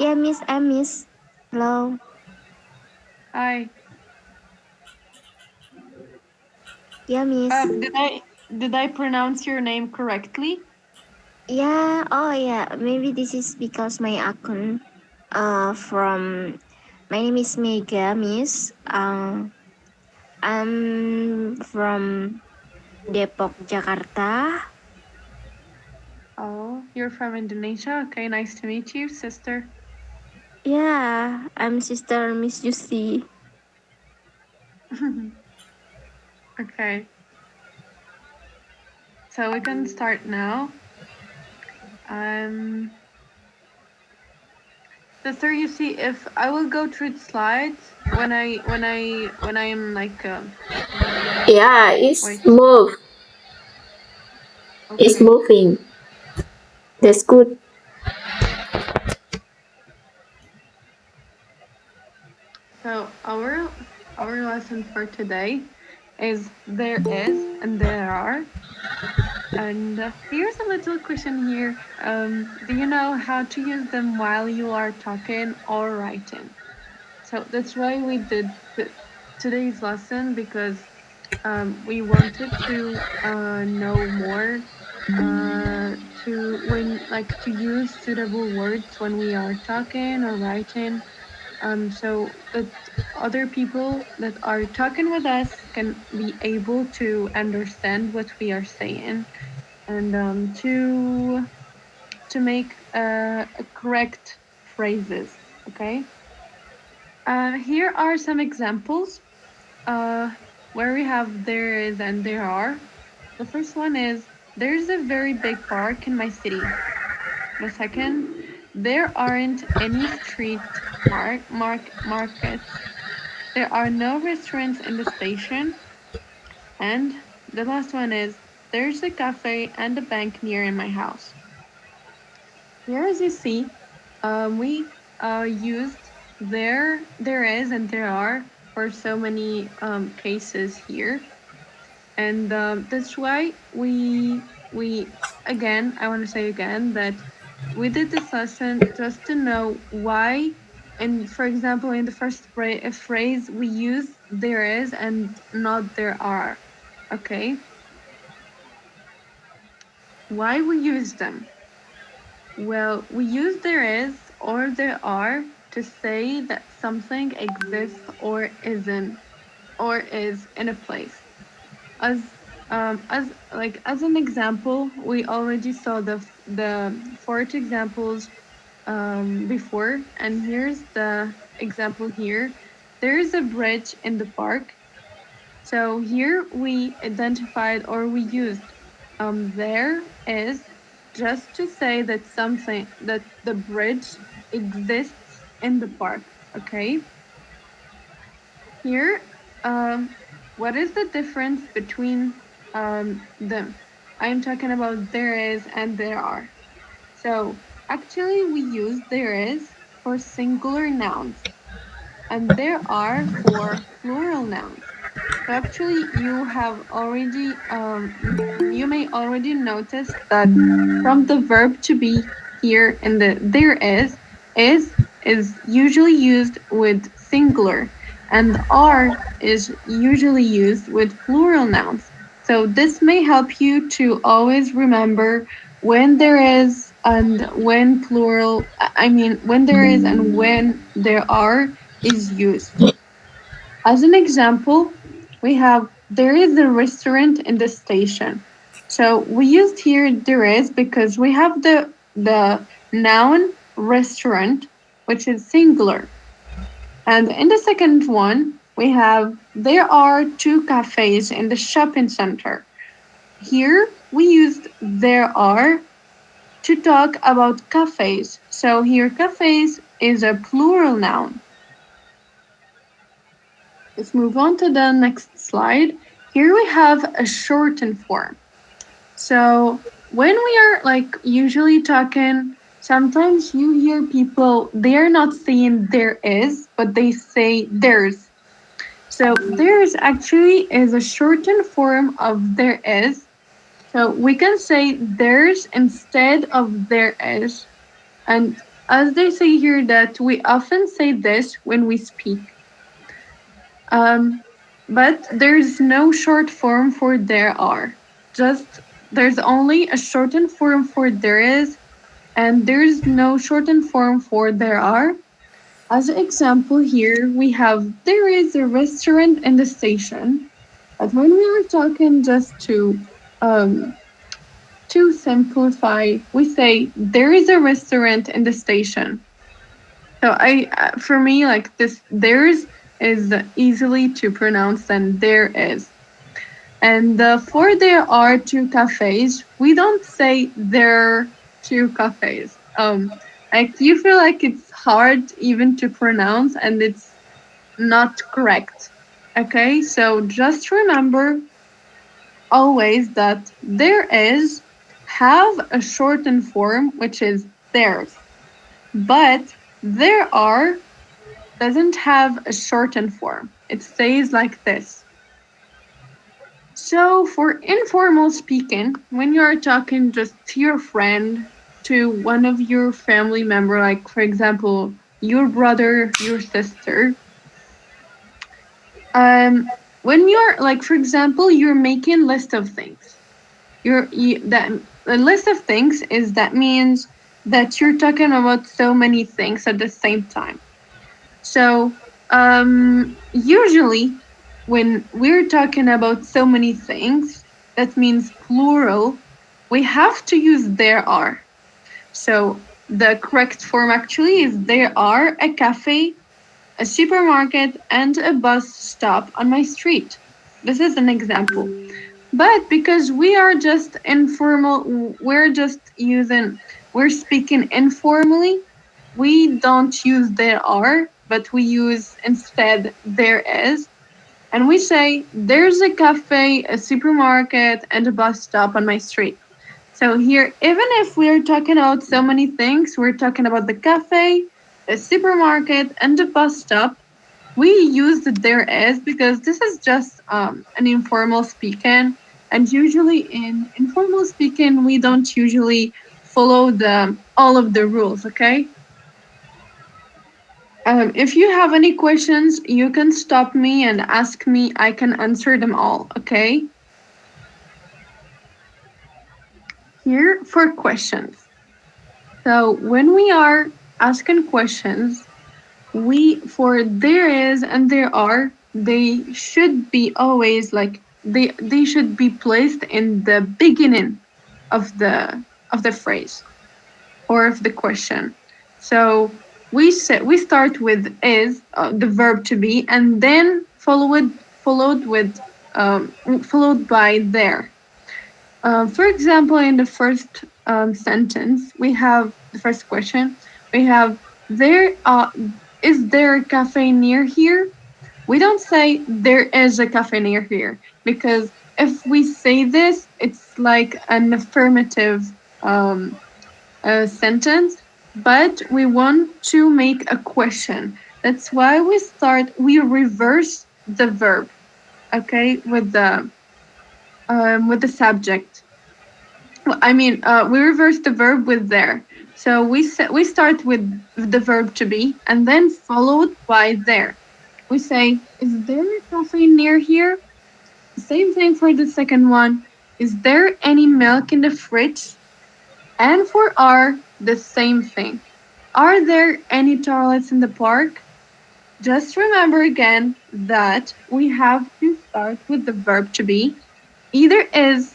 Yeah, Miss. I'm Miss. Hello. Hi. Yeah, Miss. Did I pronounce your name correctly? Yeah. Oh, yeah. Maybe this is because my account. From my name is Mega, Miss. I'm from Depok, Jakarta. Oh, you're from Indonesia. Okay, nice to meet you, sister. Yeah, I'm sister Miss Juicy. Okay, so we can start now. Um, sister, you see, if I will go through the slides when I'm like Yeah, it's wait, move. It's okay. moving. That's good. So our lesson for today is there is and there are. And here's a little question here. Do you know how to use them while you are talking or writing? So that's why we did today's lesson because we wanted to know more to when like to use suitable words when we are talking or writing so that other people that are talking with us can be able to understand what we are saying and to make a correct phrases. Okay. Here are some examples uh, where we have there is and there are. The first one is there's a very big park in my city. The second, there aren't any street markets. There are no restaurants in the station. And the last one is there's a cafe and a bank near in my house. Here, as you see, we used there is, and there are for so many cases here, and that's why we again. I want to say again that we did this lesson just to know why. And for example, in the first phrase, we use there is and not there are. Okay, why we use them? Well, we use there is or there are to say that something exists or isn't or is in a place. As an example, we already saw the fourth examples before, and here's the example here. There is a bridge in the park. So here we identified or we used there is just to say that something that the bridge exists in the park. Okay. Here, what is the difference between them? I'm talking about there is and there are. So actually, we use there is for singular nouns and there are for plural nouns. So actually, you have already, you may already notice that from the verb to be here in the there is usually used with singular, and are is usually used with plural nouns. So this may help you to always remember when there is and when plural. I mean, when there is and when there are is used. As an example, we have there is a restaurant in the station. So we used here there is because we have the noun restaurant, which is singular. And in the second one, we have there are two cafes in the shopping center. Here we used there are to talk about cafes. So here cafes is a plural noun. Let's move on to the next slide. Here we have a shortened form. So when we are like usually talking, sometimes you hear people, they're not saying there is, but they say there's. So there's actually is a shortened form of there is. So we can say there's instead of there is. And as they say here that we often say this when we speak. Um, but there's no short form for there are. Just there's only a shortened form for there is, and there's no shortened form for there are. As an example here, we have there is a restaurant in the station. But when we are talking just to simplify, we say there is a restaurant in the station. So for me, like this, theirs is easily to pronounce than there is. And for there are two cafes, we don't say there are two cafes. Like you feel like it's hard even to pronounce, and it's not correct. Okay, so just remember always that there is have a shortened form, which is theirs, but there are doesn't have a shortened form. It stays like this. So for informal speaking, when you are talking just to your friend, to one of your family member, like for example, your brother, your sister, when you're like for example, you're making list of things. That a list of things is that means that you're talking about so many things at the same time. So, usually when we're talking about so many things, that means plural, we have to use there are. So, the correct form actually is there are a cafe, a supermarket, and a bus stop on my street. This is an example. But because we are just informal, we're speaking informally, we don't use there are, but we use instead there is. And we say, there's a cafe, a supermarket, and a bus stop on my street. So here, even if we're talking about so many things, we're talking about the cafe, the supermarket, and the bus stop. We use the there is because this is just an informal speaking. And usually in informal speaking, we don't usually follow the all of the rules, okay? If you have any questions, you can stop me and ask me. I can answer them all, okay? Here for questions. So when we are asking questions, we for there is and there are, they should be always like they should be placed in the beginning of the phrase or of the question. So we start with is the verb to be, and then followed with followed by there. For example, in the first sentence, we have the first question. We have there. Is there a cafe near here? We don't say there is a cafe near here because if we say this, it's like an affirmative sentence, but we want to make a question. That's why we reverse the verb, okay, with the subject. We reverse the verb with there. So we start with the verb to be and then followed by there. We say, is there a cafe near here? Same thing for the second one. Is there any milk in the fridge? And for are, the same thing. Are there any toilets in the park? Just remember again that we have to start with the verb to be, either is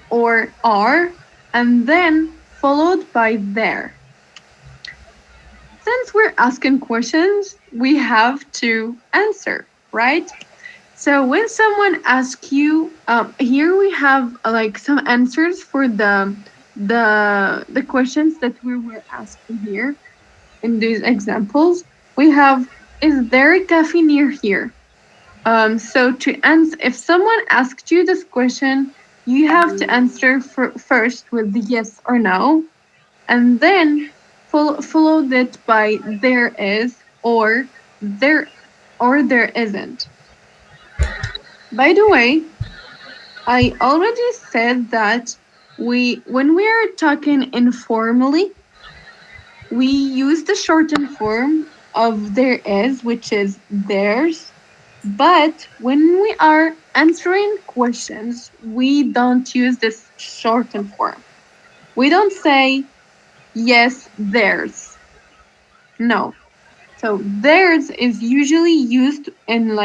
or are, and then followed by there. Since we're asking questions, we have to answer, right? So when someone asks you, here we have like some answers for the questions that we were asking here in these examples. We have, is there a cafe near here? So to answer, if someone asked you this question, you have to answer first with yes or no, and then followed it by there is or there isn't. By the way, I already said that when we are talking informally, we use the shortened form of there is, which is theirs. But when we are answering questions, we don't use this shortened form. We don't say yes, theirs. No. So theirs is usually used in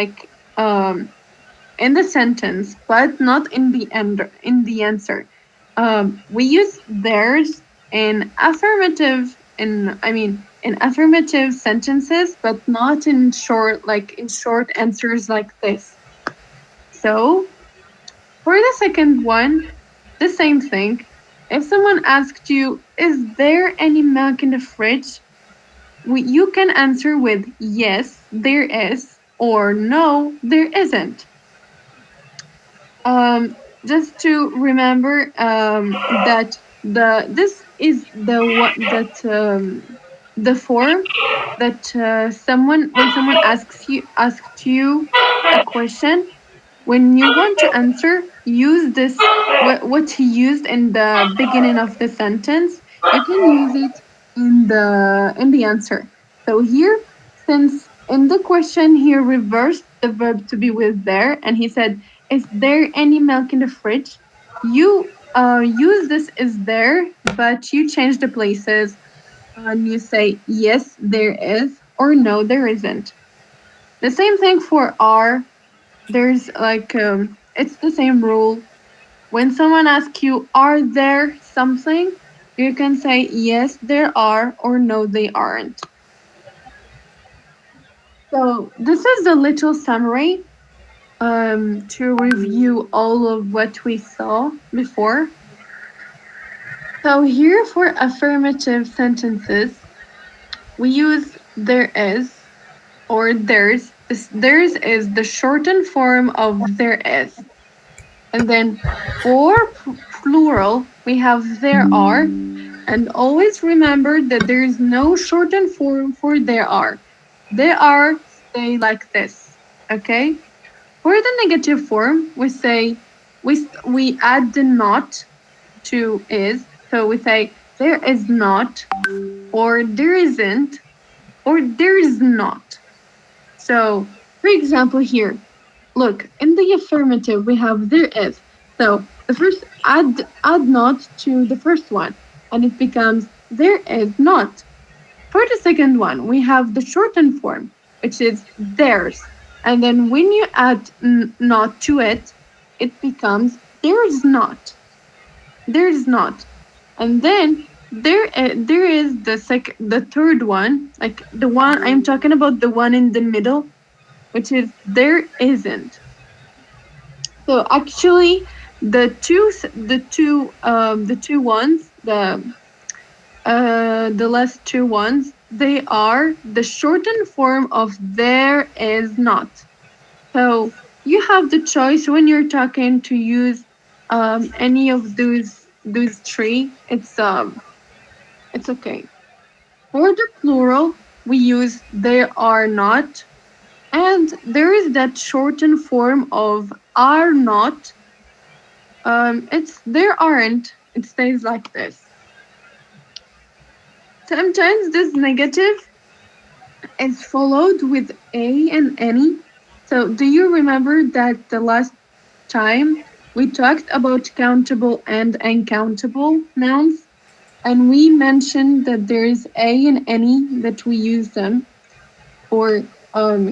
in the sentence, but not in the end in the answer. We use theirs in affirmative in I mean in affirmative sentences, but not in short answers like this. So for the second one, the same thing. If someone asked you, "Is there any milk in the fridge?" You can answer with yes, there is, or no, there isn't. Just to remember that this is the what that the form that someone when someone asked you a question, when you want to answer, use this what he used in the beginning of the sentence. You can use it in the answer. So here, since in the question he reversed the verb to be with there, and he said, "Is there any milk in the fridge?" You use this is there, but you change the places and you say yes, there is, or no, there isn't. The same thing for are. There's it's the same rule. When someone asks you, "Are there something?" you can say yes, there are, or no, they aren't. So this is a little summary to review all of what we saw before. So here for affirmative sentences, we use there is or there's. This theirs is the shortened form of there is. And then for plural, we have there are. And always remember that there is no shortened form for there are. There are stay like this. Okay? For the negative form, we say we add the not to is. So we say there is not, or there isn't, or there is not. So, for example, here, look, in the affirmative, we have there is. So the first add not to the first one, and it becomes there is not. For the second one, we have the shortened form, which is theirs. And then when you add not to it, it becomes there is not. There is not. And then there is the third one, like the one I'm talking about, the one in the middle, which is there isn't. So actually, the two ones, the last two ones, they are the shortened form of there is not. So you have the choice when you're talking to use any of those three. It's okay. For the plural, we use there are not, and there is that shortened form of are not. It's there aren't. It stays like this. Sometimes this negative is followed with a and any. So do you remember that the last time we talked about countable and uncountable nouns? And we mentioned that there is a and any that we use them for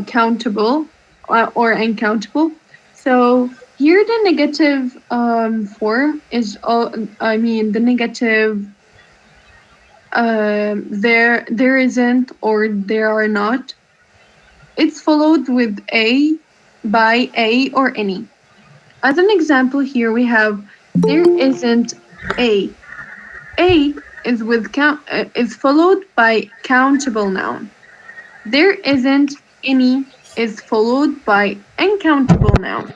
countable or uncountable. So here the negative form is the negative there isn't or there are not. It's followed with a, by a, or any. As an example, here we have there isn't a. A is with is followed by countable noun. There isn't any is followed by uncountable noun.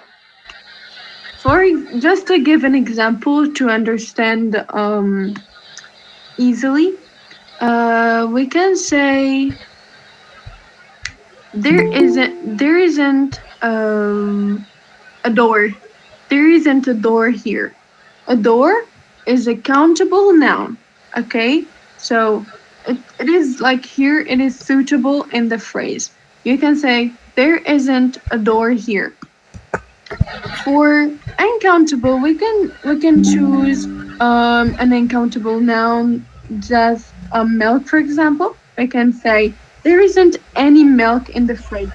For just to give an example to understand easily, we can say there isn't a door. There isn't a door here. A door is a countable noun. Okay, so it is like here it is suitable in the phrase. You can say there isn't a door here. For uncountable, we can choose an uncountable noun, just milk, for example. I can say there isn't any milk in the fridge.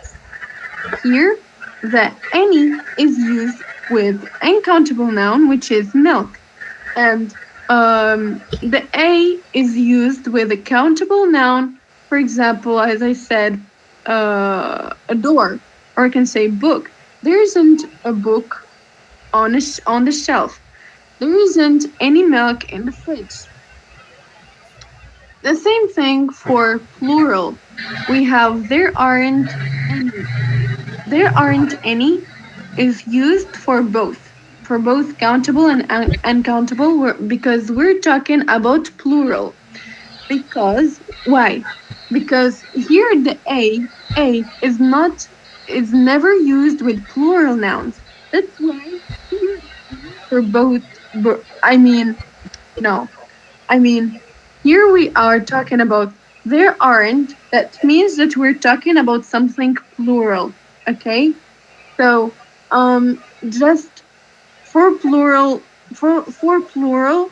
Here, the any is used with uncountable noun, which is milk, and the a is used with a countable noun. For example, as I said, a door, or I can say book. There isn't a book on the shelf. There isn't any milk in the fridge. The same thing for plural. We have there aren't any. There aren't any is used for both countable and uncountable, because we're talking about plural. Because why? Because here the a is never used with plural nouns. That's why here for both. I mean, no. I mean, here we are talking about there aren't. That means that we're talking about something plural. Okay. So, just for plural, for plural,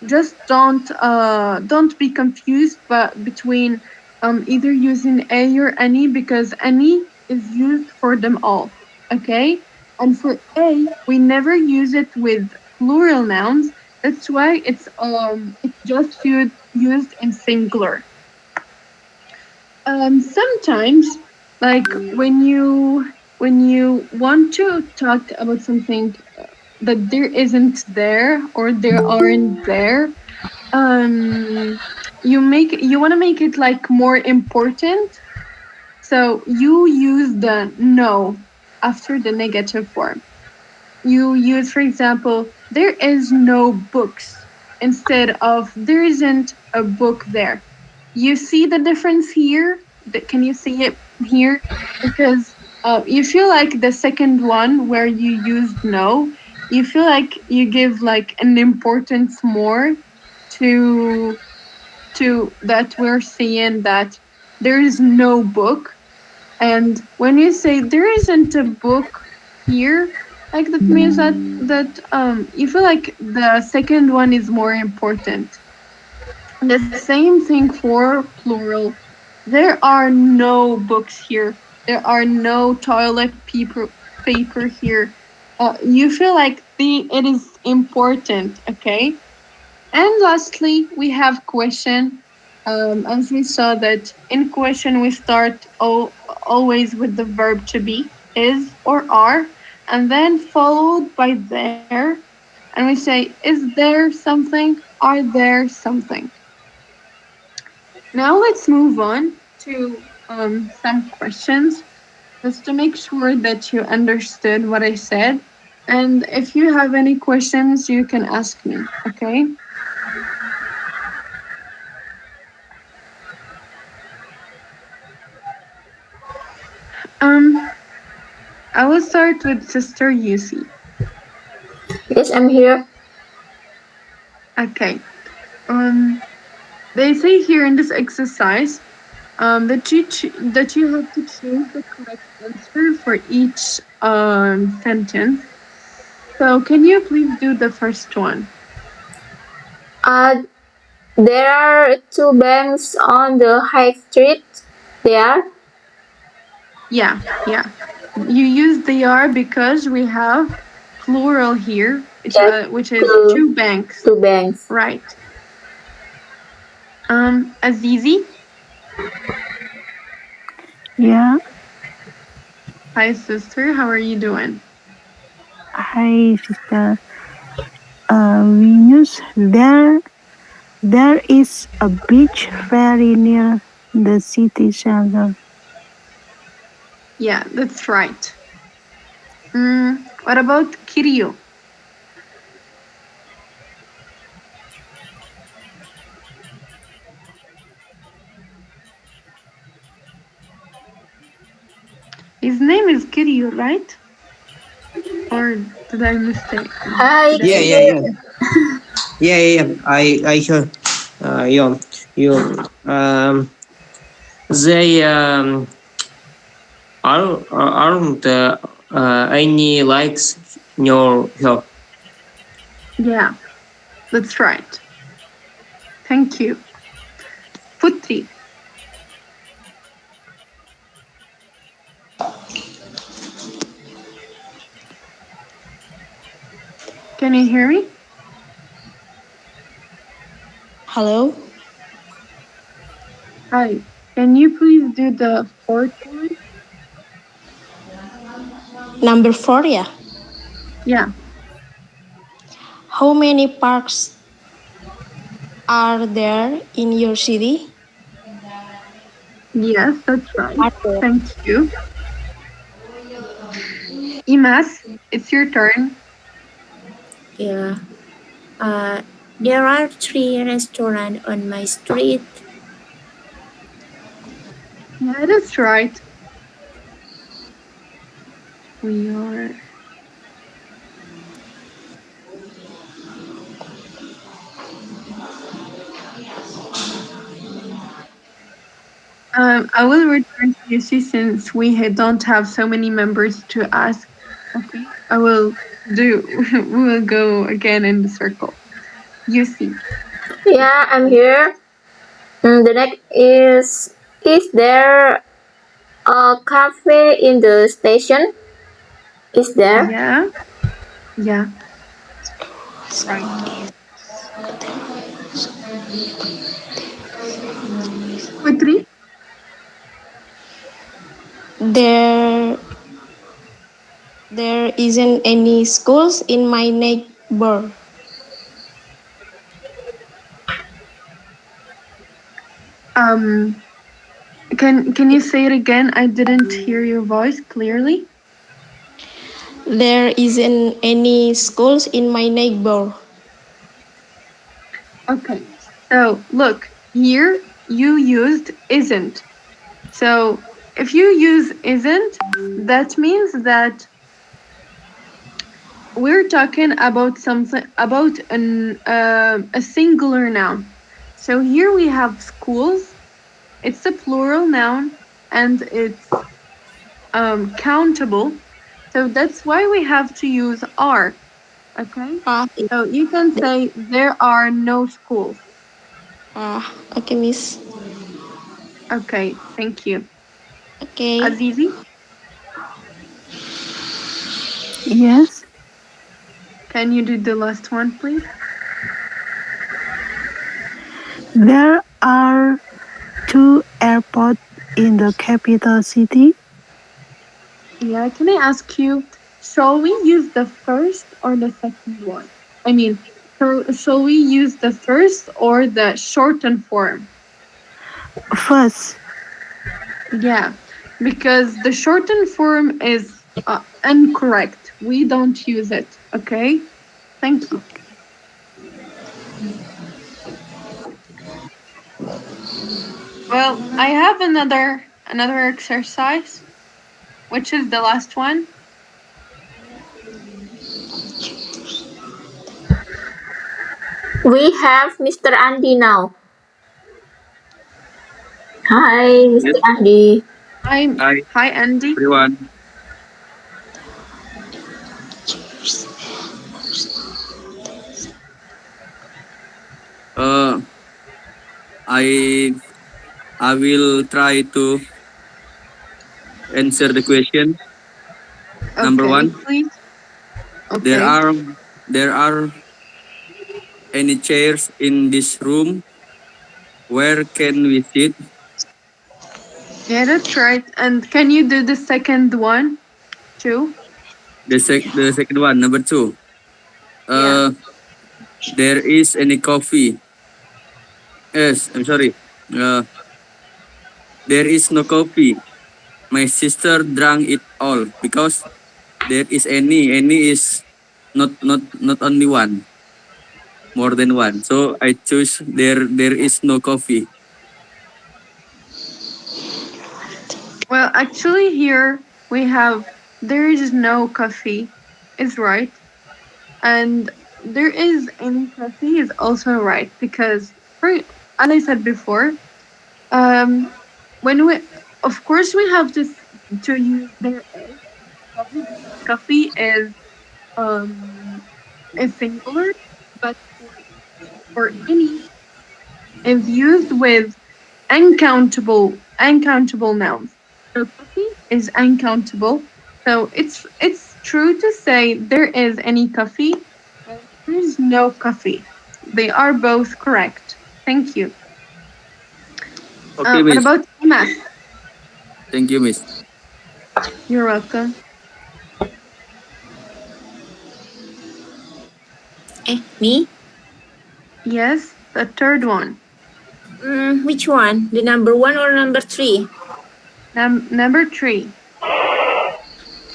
just don't be confused, but between either using a or any, because any is used for them all. Okay, and for a we never use it with plural nouns. That's why it's just used in singular. Sometimes, like when you want to talk about something that there isn't there, or there aren't there, um you want to make it like more important, so you use the no after the negative form. You use, for example, there is no books instead of there isn't a book there. You see the difference here? Can you see it here? Because you feel like the second one where you used no, you feel like you give like an importance more to that we're seeing that there is no book. And when you say there isn't a book here, like that means that you feel like the second one is more important. The same thing for plural. There are no books here. There are no toilet paper here. You feel like it is important, okay? And lastly, we have question. As we saw that in question we start always with the verb to be, is or are, and then followed by there, and we say, is there something? Are there something? Now let's move on to some questions, just to make sure that you understood what I said. And if you have any questions, you can ask me, okay? Um, I will start with Sister Yusi. Yes, I'm here. Okay. They say here in this exercise that you have to choose the correct answer for each sentence. So can you please do the first one? Uh, there are two banks on the high street. There. Yeah, yeah. You use they are because we have plural here, Yes, which is two, two banks. two banks. Right. Azizi. Yeah. Hi, sister. How are you doing? Hi, sister. Venus, there is a beach very near the city center. Yeah, that's right. What about Kiryu? His name is Kiryu, right? Or did I mistake? Hi, Yeah, yeah, Kid. yeah. Yeah, yeah, yeah. I heard. Yeah. You they aren't any likes in your help. Yeah, that's right. Thank you. Putri, can you hear me? Hello? Hi. Can you please do the fourth one? Number 4, yeah. Yeah. How many parks are there in your city? Yes, that's right. Are there? Thank you. Imas, it's your turn. Yeah. There are three restaurants on my street. Yeah, that's right. We are. I will return to Lucy since don't have so many members to ask. Okay. I will do. We will go again in the circle. You see. Yeah, I'm here. The next is there a cafe in the station? Is there? Yeah. Yeah. Right. Putri. There there isn't any schools in my neighbor. Um. Can you say it again? I didn't hear your voice clearly. There isn't any schools in my neighbor. Okay. So look, here you used isn't. So if you use isn't, that means that we're talking about something about a singular noun. So here we have schools. It's a plural noun and it's countable. So that's why we have to use are. Okay. Ah, So you can say there are no schools. okay, Miss. Okay. Thank you. Okay. Azizi, Yes, can you do the last one, please? there are two airports in the capital city. Yeah. Can I ask you, shall we use the first or the second one? I mean, shall we use the first or the shortened form? First, Yeah, because the shortened form is incorrect. We don't use it. Okay. Thank you. Well, I have another exercise, which is the last one. We have Mr. Andy now. Hi, Yes. Mr. Andy. Hi, Hi hi, Andy. everyone. Uh, I I will try to answer the question. Number Okay, one, please. there Okay. are there are any chairs in this room? Where can we sit? Yeah, that's right. And can you do the second one too? The second one, number two. Yeah. Uh, there is any coffee? Yes, I'm sorry. Uh, there is no coffee. My sister drank it all because there is any is not only one, more than one. So I choose there is no coffee. Well, actually, here we have there is no coffee, is right. And there is any coffee is also right because as I said before, um, when we, of course, we have to use there is coffee because coffee um is singular, but for any is used with uncountable nouns. So coffee is uncountable. So it's true to say there is any coffee, but there is no coffee. They are both correct. Thank you. Okay, What Miss. about math? Thank you, Miss. You're welcome. Me? Yes, the third one. Which one? The number one or number three? Number three.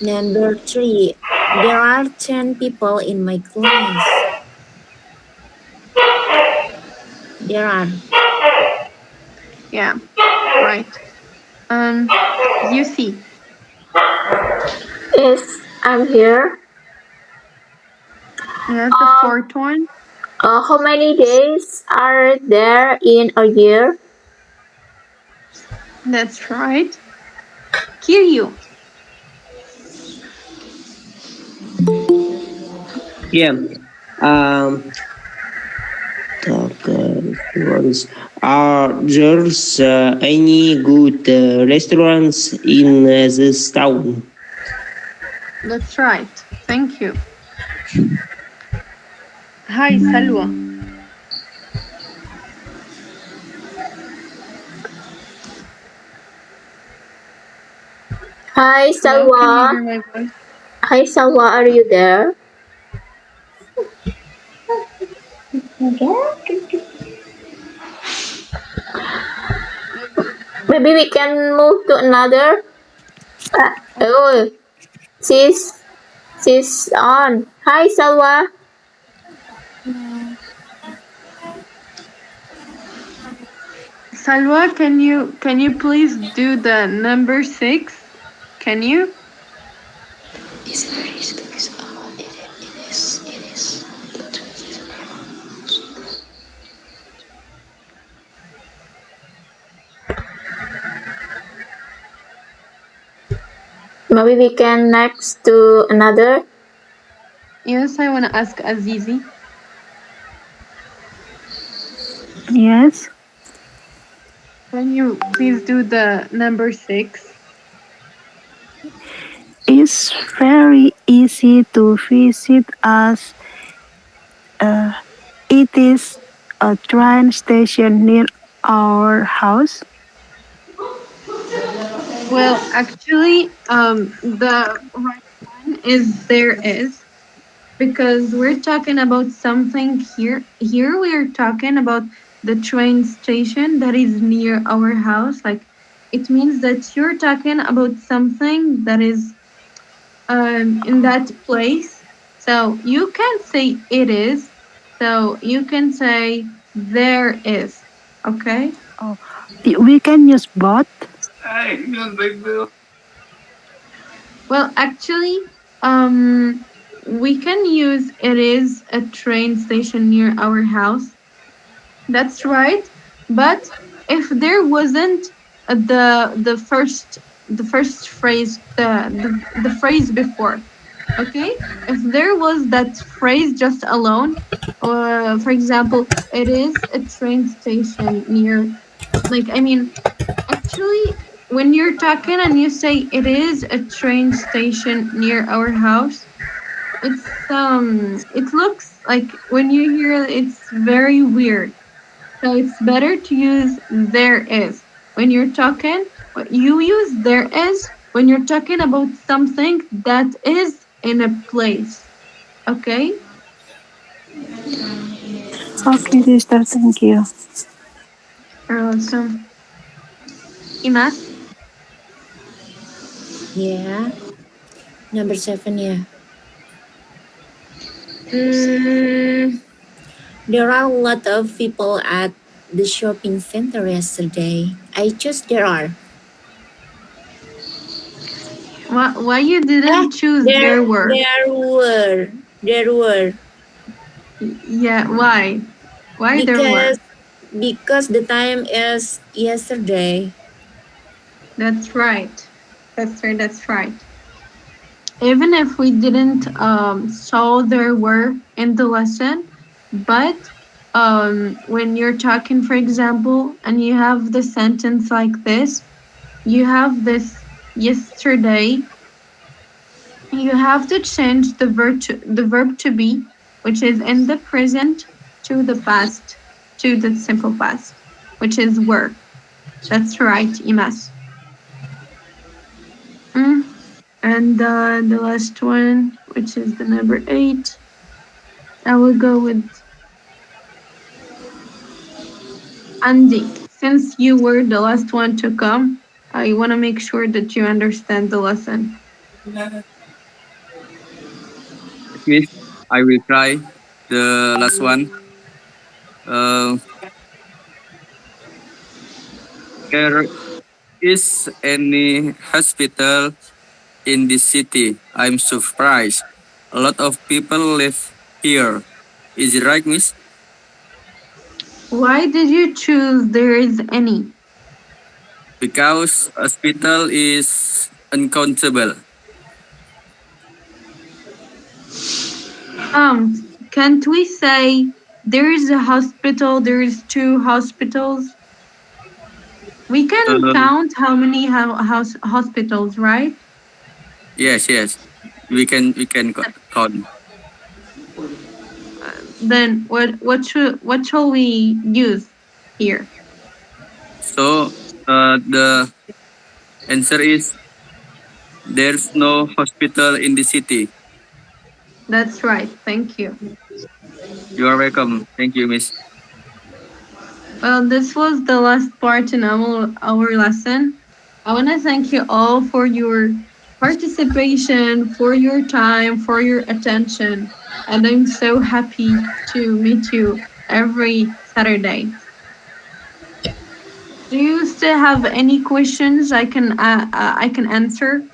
Number three. There are 10 people in my class. There are. Yeah, right. You see. Yes, I'm here. Yes, the Um, fourth one. how many days are there in a year? That's right. Kiryu. Yeah. Um, what is, are there any good restaurants in this town? That's right. Thank you. Hi, Salwa. Hi, Hello, can you Salwa. hear my voice? Hi, Salwa, are you there? Maybe we can move to another. Oh, she's she's on. Hi, Salwa. Salwa, can you please do the number 6? Can you? Maybe we can next to another. Yes, I want to ask Azizi. Yes. Can you please do the number 6? It's very easy to visit us. Uh, it is a train station near our house. Well, actually, the right one is there is because we're talking about something here. Here we are talking about the train station that is near our house. Like it means that you're talking about something that is in that place. So you can say it is. So you can say there is. Okay. Oh, we can use both. Well, actually, we can use it is a train station near our house. That's right. But if there wasn't the first phrase, the phrase before, okay? If there was that phrase just alone, or for example, it is a train station near, like I mean, actually, when you're talking and you say it is a train station near our house, it looks like when you hear it, it's very weird. So it's better to use there is. When you're talking, you use there is when you're talking about something that is in a place. Okay? Okay, sister, thank you. You're welcome. Imas? Yeah. Number 7, yeah. Mm, there are a lot of people at the shopping center yesterday. I choose there are. Why you didn't choose there were? There were. Yeah, why? Why there Because were? because the time is yesterday. That's right. That's right. Even if we didn't saw their work in the lesson, but when you're talking, for example, and you have the sentence like this, you have this yesterday, you have to change the verb to be, which is in the present, to the past, to the simple past, which is work. That's right, Imas. Mm. And the last one, which is the number 8, I will go with Andy. Since you were the last one to come, I want to make sure that you understand the lesson. Miss, I will try the last one. Uh, there is any hospital in this city? I'm surprised. A lot of people live here. Is it right, Miss? Why did you choose there is any? Because hospital is uncountable. Can't we say there is a hospital, there is 2 hospitals? We can Uh, count how many hospitals, right? yes, yes. We can count. Then what shall we use here? So the answer is there's no hospital in the city. That's right. Thank you. You are welcome. Thank you, Miss. Well, this was the last part in our lesson. I want to thank you all for your participation, for your time, for your attention. And I'm so happy to meet you every Saturday. Do you still have any questions I can answer?